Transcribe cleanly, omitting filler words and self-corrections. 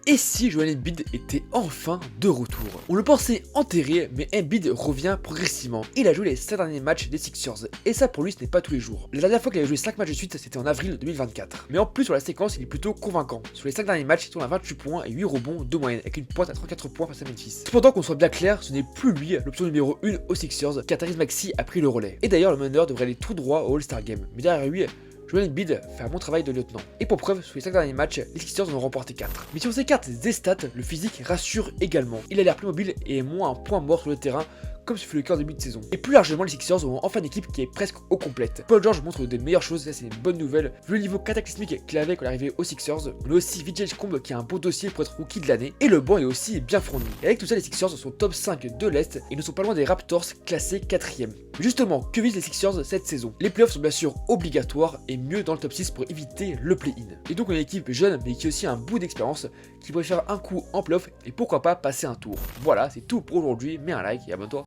Et si Joel Embiid était enfin de retour? On le pensait enterré, mais Embiid revient progressivement. Il a joué les 5 derniers matchs des Sixers, et ça pour lui ce n'est pas tous les jours. La dernière fois qu'il avait joué 5 matchs de suite, c'était en avril 2024. Mais en plus sur la séquence, il est plutôt convaincant. Sur les 5 derniers matchs, il tourne à 28 points et 8 rebonds de moyenne, avec une pointe à 34 points face à Memphis. Cependant qu'on soit bien clair, ce n'est plus lui l'option numéro 1 aux Sixers, car Tyrese Maxey a pris le relais. Et d'ailleurs le meneur devrait aller tout droit au All-Star Game. Mais derrière lui, Joel Embiid fait un bon travail de lieutenant. Et pour preuve, sur les 5 derniers matchs, les Sixers en ont remporté 4. Mais si on s'écarte des stats, le physique rassure également. Il a l'air plus mobile et est moins un point mort sur le terrain, comme ce fut le cas en début de saison. Et plus largement, les Sixers ont enfin une équipe qui est presque au complète. Paul George montre des meilleures choses, ça c'est une bonne nouvelle, vu le niveau cataclysmique qu'il avait quand il est arrivé aux Sixers. On a aussi Vijay Combe qui a un beau dossier pour être rookie de l'année, et le banc est aussi bien fourni. Et avec tout ça, les Sixers sont top 5 de l'Est et ne sont pas loin des Raptors classés 4ème. Mais justement, que visent les Sixers cette saison? Les playoffs sont bien sûr obligatoires et mieux dans le top 6 pour éviter le play-in. Et donc on a une équipe jeune mais qui a aussi un bout d'expérience qui pourrait faire un coup en playoff et pourquoi pas passer un tour. Voilà, c'est tout pour aujourd'hui, mets un like et abonne-toi.